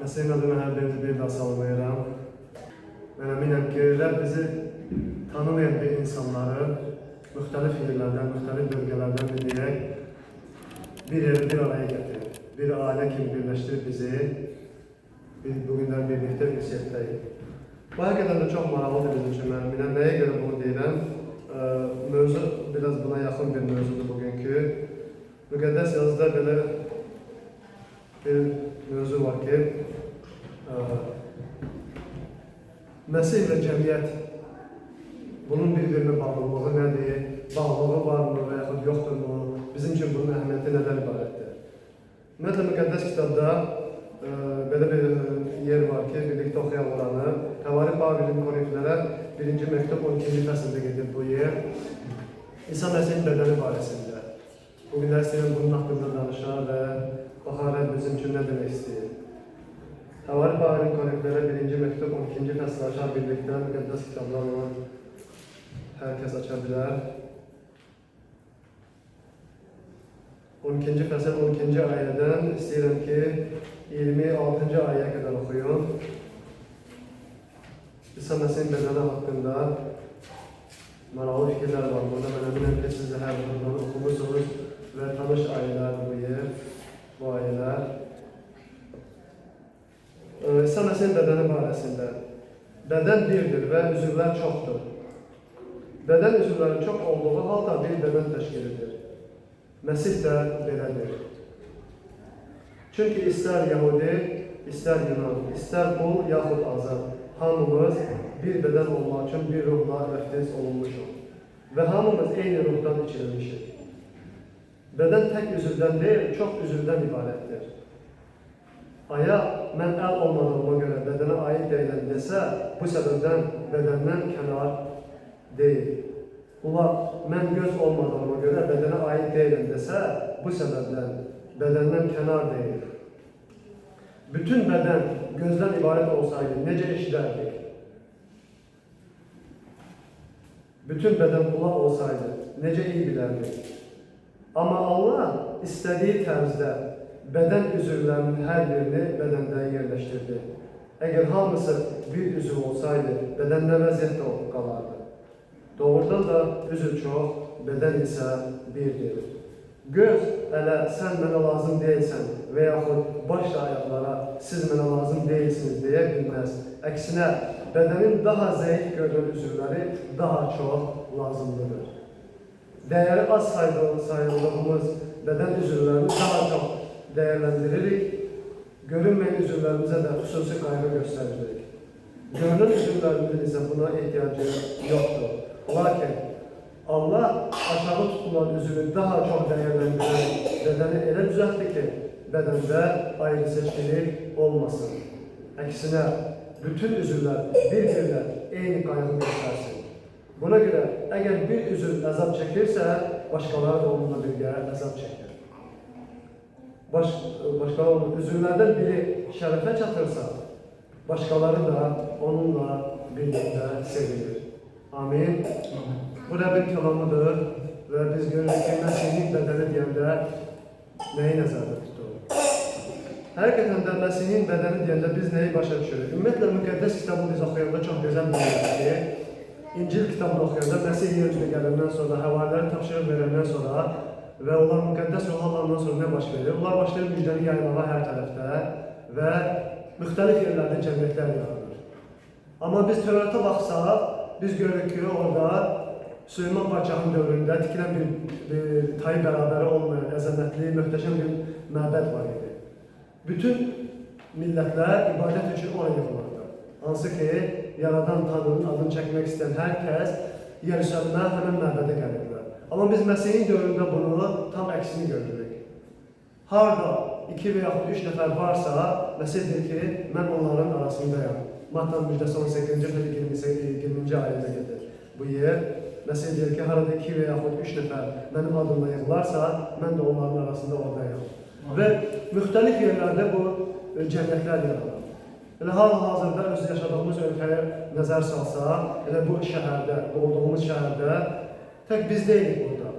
Məsələn adına hər bir daha salamlayıram. Mən əminəm ki, Rəbb bizi tanımayan bir insanları müxtəlif yerlərdən, müxtəlif bölgələrdən dinləyək, bir yeri bir araya gətirir. Bir ailə kimi birləşdirib bizi bugündən birlikdə ünsiyyətdəyik. Bu həqiqətən də çox maraqlıdır bizim üçün, mən əminəm. Nəyə görə bunu deyirəm? Mövzu biraz buna yaxın bir mövzudur bugünkü. Müqəddəs yazıda belə bir mövzu var ki, Məsih və cəmiyyət bunun bir-birinə bağlılığı nədir? Bağlılığı varmı və yaxud yoxdurmu? Bizim üçün bunun əhəmiyyəti nədən ibarətdir? Ümumiyyətlə, müqəddəs kitabda belə bir yer var ki, birlikdə oxuyaq oranı. Həvari Pavilin Korinflərə 1-ci məktub 12-ci fəsildə gedir bu yer. İsa Məsihin bədəni barəsində. Bugünlər istəyirəm bunun haqqında danışaq və baxaraq bizim üçün nə demək istəyir. Həvari Pavilin Korinflərə 1-ci məktub 12-ci fəsil açar birlikdə müqəddəs kitablarla hər kəs aça bilər. 12-ci fəsil 12-ci ayədən istəyirəm ki, 26-cı ayəyə qədər oxuyun. İsa Məsihin bədəni haqqında maraqlı fikirlər var. Burada mən əminəm ki, siz də hər buradan oxumursunuz və tanış ayələr bu yer, bu ayələr. İsa Məsihin bədəni barəsində. Bədən birdir və üzvlər çoxdur. Bədən üzvlərin çox olduğu halda bir bədən təşkil edir. Məsih də belədir. Çünki istər Yahudi, istər Yunan, istər qul yaxud azad, hamımız bir bədən olmaq üçün bir ruhla vəftiz olunmuşuq və hamımız eyni ruhdan içirilmişik. Bədən tək üzvdən deyil, çox üzvdən ibarətdir. Aya, mən əl olmadığıma görə bədənə aid deyiləm desə, bu səbəbdən bədəndən kənar deyil. Qulaq, mən göz olmadığıma görə bədənə aid deyiləm desə, bu səbəbdən bədəndən kənar deyil. Bütün bədən gözdən ibarət olsaydı, necə eşidərdik? Bütün bədən qulaq olsaydı, necə iyi bilərdik? Amma Allah istədiyi tərzdə bədən üzvlərinin hər birini bədəndə yerləşdirdi. Əgər hamısı bir üzv olsaydı, bədən nə vəziyyətdə qalardı? Doğrudan da üzv çox, bədən isə birdir. Göz, ələ sən mənə lazım deyilsən və yaxud baş ayaqlara siz mənə lazım deyilsiniz deyə bilməz. Əksinə, bədənin daha zəif görünən üzvləri daha çox lazımlıdır. Dəyəri az sayıldığımız bədən üzvlərini daha çox dəyərləndiririk, görünməyən üzvlərimizə də xüsusi qayğı göstəririk. Görünən üzvlərimizin isə buna ehtiyacı yoxdur. Lakin Allah aşağı tutulan üzvü daha çox dəyərləndirən bədəni elə düzəltdi ki, bədəndə ayrı seçkilik olmasın. Əksinə, bütün üzvlər bir-birlə eyni qayğı göstərsin. Buna görə, əgər bir üzv əzab çəkirsə, başqaları da onunla birgə əzab çəkir. Başqaları üzvlərdən biri şərəfə çatırsa, başqaları da onunla birlikdə sevilir. Amin. Bu Rəbbin kəlamıdır və biz görürük ki, Məsihin bədəni deyəndə nəyi nəzərdə tutur? Həqiqətən də Məsihin bədəni deyəndə biz nəyi başa düşürük? Ümumiyyətlə, müqəddəs kitabı biz oxuyanda çox gözəl bilirik ki, İncil kitabını oxuyanda Məsih yer üzrə gələndən sonra, həvariləri tapşırıq verəndən sonra və onlar müqəddəs ruh alandan sonra nə baş verir? Onlar başlayır müjdəni yaymağa hər tərəfdə və müxtəlif yerlərdə cəmiyyətlər yaranır. Amma biz Tövrat'a baxsaq, biz görürük ki, orada Süleyman Padşahın dövründə tikilən bir tayı bərabəri olmayan, əzəmətli, möhtəşəm bir məbəd var idi. Bütün millətlər ibadət üçün ona yığılırdı. Hansı ki, Yaradan Tanrının adını çəkmək istəyən hər kəs Yeruşalimə həmən məbədə gəlirdilər. Amma biz Məsihin dövründə bunu tam əksini görürük. Harada 2 və yaxud 3 nəfər varsa, Məsih deyir ki, mən onların arasındayam. Mattan müjdəsi 18-ci 20-ci ayədə gedir. Bu yer, Məsih deyir ki, harada 2 və yaxud 3 nəfər mənim adımla yığılarsa, mən də onların arasında oradayam. Və müxtəlif yerlərdə bu cəmiyyətlər yaranır. Elə hal-hazırda öz yaşadığımız ölkəyə nəzər salsa, elə bu şəhərdə, olduğumuz şəhərdə tək biz deyilik burada.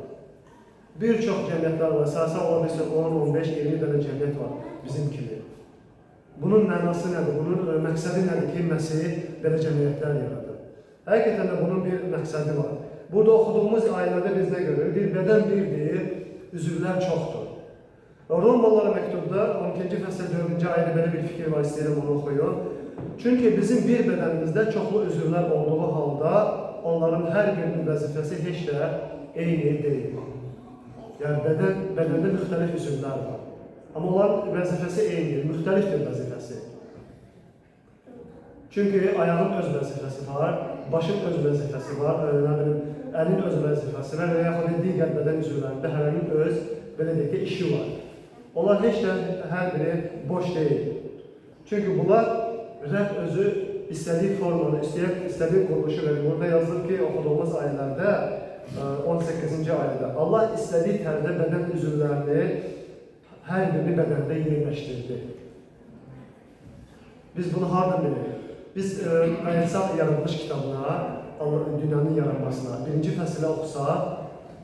Bir çox cəmiyyətlər var, əsasən ola bilsin 10, 15, 20 dənə cəmiyyət var bizim kimi. bunun mənası nədir, bunun məqsədi nədir ki, Məsih belə cəmiyyətlər yaradır. Həqiqətən də bunun bir məqsədi var. Burada oxuduğumuz ayələrdə biz nə görürük? Bir bədən birdir, üzvlər çoxdur. Romalılara məktubda 12-ci fəsil 4-cü ayədə belə bir fikir var, istəyirəm onu oxuyun. Çünki bizim bir bədənimizdə çoxlu üzvlər olduğu halda onların hər birinin vəzifəsi heç də eyni deyil. Yəni bədəndə müxtəlif üzvlər var. Amma onların vəzifəsi eynidir, müxtəlifdir vəzifəsi. Çünki ayağın öz vəzifəsi var, başın öz vəzifəsi var, əlin öz vəzifəsi var və yaxud digər bədən üzvlərində hərənin öz, belə deyək ki, işi var. Onlar heç də hər biri boş deyil. Çünki bunlar Rəbb özü istədiyi formanı, istədiyi quruluşu verir. Burada yazılır ki, oxuduğumuz ayələrdə 18-ci ayədə Allah istədiyi tərdə bədən üzvlərini hər birini bədəndə yerləşdirdi. Biz bunu harada bilirik? Biz Qayıtsaq yaradılış kitabına, dünyanın yaranmasına, 1-ci fəsilə oxusaq,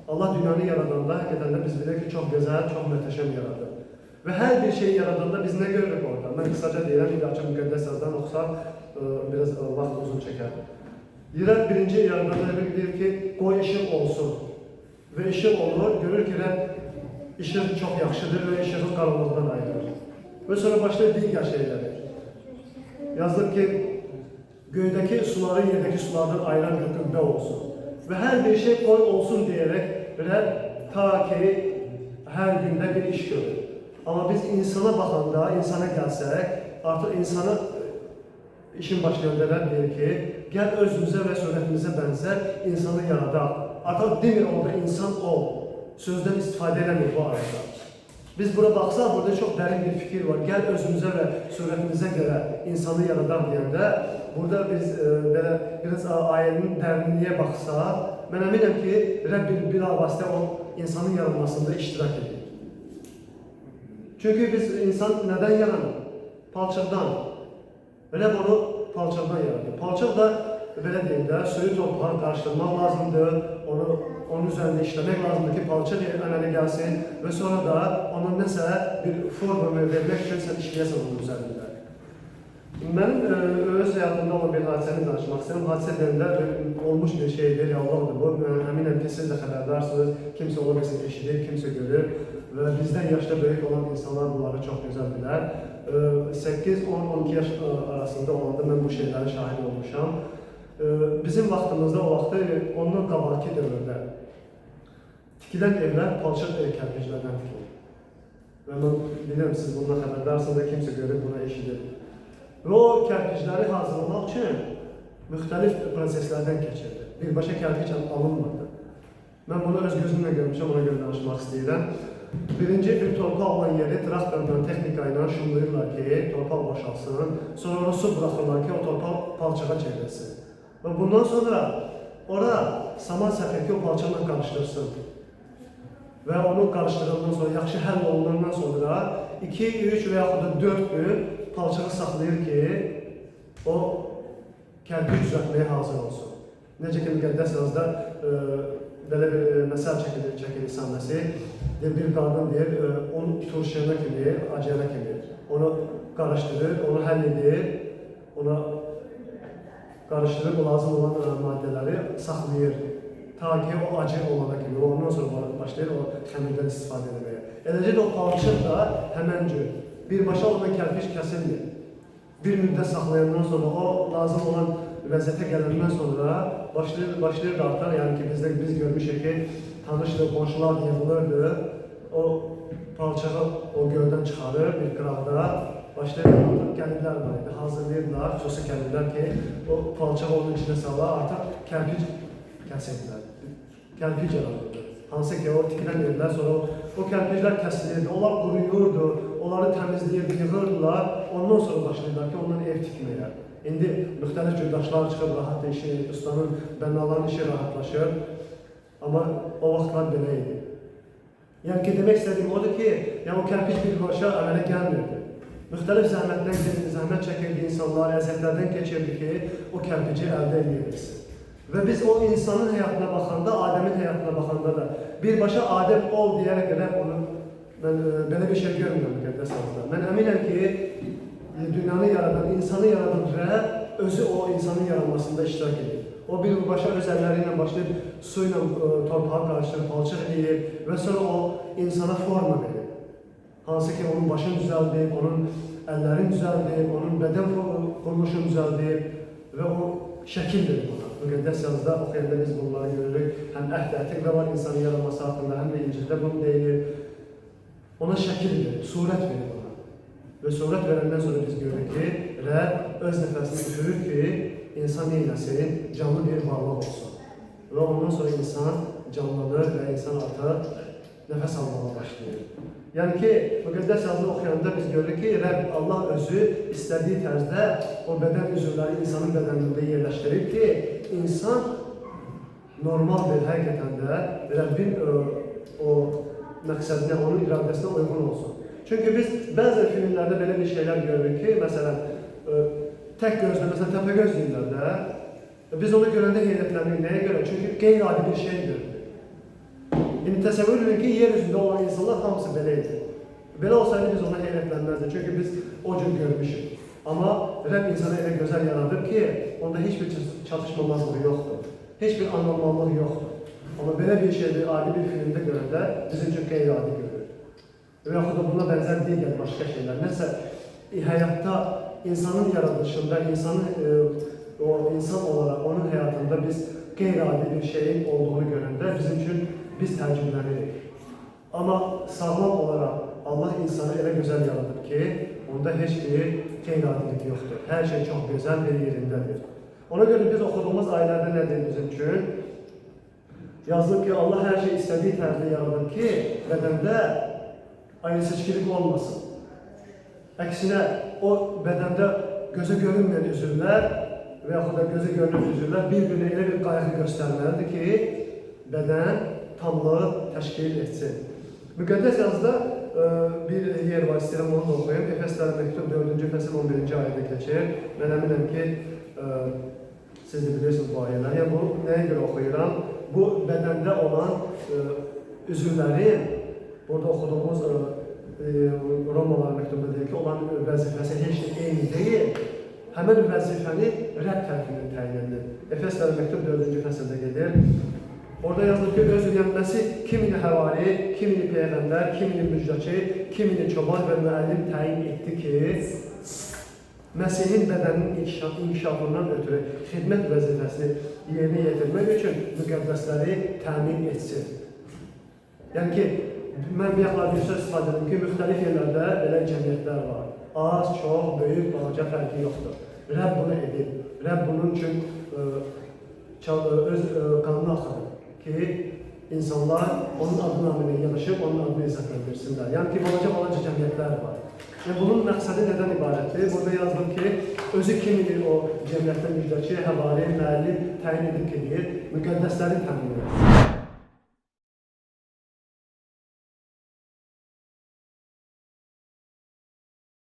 Allah dünyanı yaradanda həqiqətən də biz bilirik ki, çox gözəl, çox möhtəşəm yaradı. Və hər bir şey yaradanda biz nə görürük orada? Mən qısaca deyirəm, bir açıq müqəddəs yazıdan oxusaq, biraz vaxt uzun çəkər. Deyirəm, birinci yaradanda deyir ki, qoy işıq olsun. Və işıq olur, görür ki, işıq çox yaxşıdır və işığı qaranlıqdan ayırır. Və sonra başlayır digər şeyləri. Yazılır ki, göydəki suları yerdəki sulardan ayıran bir qübbə olsun. Və hər bir şey qoy olsun deyərək ta ki, hər gündə bir iş görür. Amma biz insana baxanda, insana gəlsək, artıq insanı işin başlayanlar deyir ki, gəl özümüzə və surətimizə bənzər insanı yaradaq. Artıq demir orada insan ol. Sözdən istifadə eləmir bu arada. Biz bura baxsaq, burada çox dərin bir fikir var. Gəl özümüzə və surətimizə görə insanı yaradaq deyəndə, burada biz biraz ayənin dərinliyə baxsaq, mən əminəm ki, Rəbb bir avasitə o insanın yaranmasında iştirak edir. Çünki biz insan nədən yaranır? Palçıqdan. Rəbb onu palçıqdan yaradır. Palçıq da, belə deyim də, suyu torpağa qarışdırmaq lazımdır, onun üzərində işləmək lazımdır ki, palçıq əmələ gəlsin və sonra da ona nəsə bir forma vermək üçün sən işləyəsən onun üzərində. Mənim öz həyatımda olan bir hadisəni danışmaq istəyirəm. Hadisə deyəndə olmuş bir şeydir, reallıqdır bu. Əminəm ki, siz də xəbərdarsınız, kimsə ola bilsin eşidir, kimsə görür və bizdən yaşda böyük olan insanlar bunları çox gözəl bilər. 8-10-12 yaş arasında olanda mən bu şeylərə şahid olmuşam. Bizim vaxtımızda, o vaxtı ondan qabaqki dövrdə tikilən evlər palçıq kərpiclərdən tikilir. Və mən bilirəm, siz bundan xəbərdarsınız, kimsə görür, buna eşidir. Və o kərpicləri hazırlamaq üçün müxtəlif proseslərdən keçirdi. Birbaşa kərpic alınmadı. Mən bunu öz gözümlə görmüşəm, ona görə danışmaq istəyirəm. Birinci bir torpaq olan yeri traktorla, texnika ilə şumlayırlar ki, torpaq boşalsın. Sonra onu su bırakırlar ki, o torpaq palçığa çevrilsin. Və bundan sonra ora saman səpəki o palçıqla qarışdırsın. Və onu qarışdırılandan sonra, yaxşı həll olunandan sonra 2, 3 və yaxud da 4 gün palçığı saxlayır ki, o kərpic düzəltməyə hazır olsun. Necə ki, müqəddəs yazıda belə bir məsəl çəkilir İsa Məsih. Bir qadın deyir, onu turşuyana kimi, acıyana kimi onu qarışdırır, onu həll edir, ona qarışdırıb o lazım olan maddələri saxlayır. Ta ki o acı olana kimi, ondan sonra başlayır o xəmirdən istifadə etməyə. Eləcə də o palçıq da həmən cür. Birbaşa oradan kərpic kəsilmir. Bir müddət saxlayandan sonra, o lazım olan vəziyyətə gələndən sonra başlayır da artar. Yəni ki, biz görmüşük ki, tanışdır, qonşular yığılırdı. O palçağı o göldən çıxarır bir qıraqda. Başlayır artıq gəlirlər var idi, hazırlayırlar, xüsusi gəlirlər ki, o palçağı onun içine salır, artıq kərpic kəsirdilər. Kərpic yaradırdı. Hansı ki, o tikilən yerlər, sonra o kərpiclər kəsilirdi, onlar quruyurdu, onları təmizləyirdi, yığırdılar, ondan sonra başlayırlar ki, ondan ev tikməyə. İndi müxtəlif cürdaşlar çıxıb, rahat işi, ustanın, bənnaların işi rahatlaşır. Amma o vaxtlar belə idi. Yəni ki, demək istədiyim odur ki, o kərpic birbaşa əmələ gəlmirdi. Müxtəlif zəhmət çəkirdi insanlar, əziyyətlərdən keçirdi ki, o kərpici əldə edebilsin. Və biz o insanın həyatına baxanda, Adəmin həyatına baxanda da birbaşa Adəm ol deyərək elə onu, mən belə bir şey görmürəm müqəddəs yazıda. Mən əminəm ki, dünyanı yaradan, insanı yaradan Rəbb özü o insanın yaranmasında iştirak edir. O birbaşa öz əlləri ilə başlayıb su ilə torpağı qarışdırıb palçıq edir və sonra o insana forma verir. Hansı ki onun başını düzəldib, onun əllərini düzəldib, onun bədən quruluşunu düzəldib və o şəkil verir ona. Müqəddəs yazıda oxuyanda biz bunları görürük. Həm əhd ətiqdə var insanın yaranması haqqında, həm də İncildə bunu deyilir. Ona şəkil verir, surət verir ona. Və surət verəndən sonra biz görürük ki, Rəbb öz nəfəsini üfürür ki, insan eyləsin, canlı bir varlıq olsun. Və ondan sonra insan canlanır və insan artıq nəfəs almağa başlayır. Yəni ki, müqəddəs yazını oxuyanda biz görürük ki, Rəbb Allah özü istədiyi tərzdə o bədən üzvləri insanın bədənində yerləşdirir ki, insan normal bir həqiqətən də Rəbbin o məqsədinə, onun iradəsinə uyğun olsun. Çünki biz bəzən filmlərdə belə bir şeylər görürük ki, məsələn, tək gözlə, məsələn, təpəgöz deyirlər də, biz onu görəndə heyrətlənirik. Nəyə görə? Çünki qeyri-adi bir şey görürük. İndi təsəvvür edin ki, yer üzündə olan insanlar hamısı belə idi. Belə olsaydı biz ona heyrətlənməzdik, çünki biz o cür görmüşük. Amma Rəbb insanı elə gözəl yaradıb ki, onda heç bir çatışmamazlığı yoxdur. Heç bir anlamalılığı yoxdur. Amma belə bir şeydir, adi bir filmdə görəndə bizim üçün qeyri-adi görür. Və yaxud da buna bənzər digər başqa şeylər. Nəsə, həyatda, insanın yaradışında, insan olaraq onun həyatında biz qeyri-adi bir şeyin olduğunu görəndə bizim üçün biz təəccüblənirik. Amma sağlam olaraq Allah insanı elə gözəl yaradıb ki, onda heç bir qeyri-adilik yoxdur. Hər şey çox gözəl bir yerindədir. Ona görə biz oxuduğumuz ayələrdə nə deyir bizim üçün? Yazılıb ki, Allah hər şey istədiyi tərzdə yaradıb ki, bədəndə ayrı-seçkilik olmasın. Əksinə, o bədəndə gözə görünməyən üzvlər və yaxud da gözə görünən üzvlər bir-birinə elə bir qayğı göstərməlidir ki, bədən tamlığı təşkil etsin. Müqəddəs yazıda bir yer var, istəyirəm onu da oxuyum. Efeslərə məktub 4-cü fəsil 11-ci ayədə keçir. Mən əminəm ki, siz də bilirsiniz bu ayələr. Yəni, bunu nəyə görə oxuyuram? Bu bədəndə olan üzvlərin, burada oxuduğumuz Romalar məktubunda deyir ki, olan vəzifəsi heç də eyni deyil. Həmən vəzifəni Rəbb tərəfindən təyin edilir. Efeslərə məktub 4-cü fəsildə gedir. Orada yazılır ki, öz öyrənməsi kimini həvari, kimini peyğəmbər, kimini müjdəçi, kimini çoban və müəllim təyin etdi ki, Məsihin bədəninin inkişafından ötürü xidmət vəzifəsini yerinə yetirmək üçün müqəddəsləri təmin etsin. Yəni ki, mən bir yaxlar bir söz istifadə edim ki, müxtəlif yerlərdə belə cəmiyyətlər var. Az, çox, böyük, balaca fərqi yoxdur. Rəbb bunu edib. Rəbb bunun üçün öz qanını axıdır ki, insanlar onun adını amilə yanaşıb, onun adını izlətlədirsinlər. Yəni ki, balaca cəmiyyətlər var. Bunun məqsədi nədən ibarətdir? Burada yazılır ki, özü kimdir o cəmiyyətdə müjdəçi, həvari, müəllim təyin edib ki, müqəddəsləri təmin edir.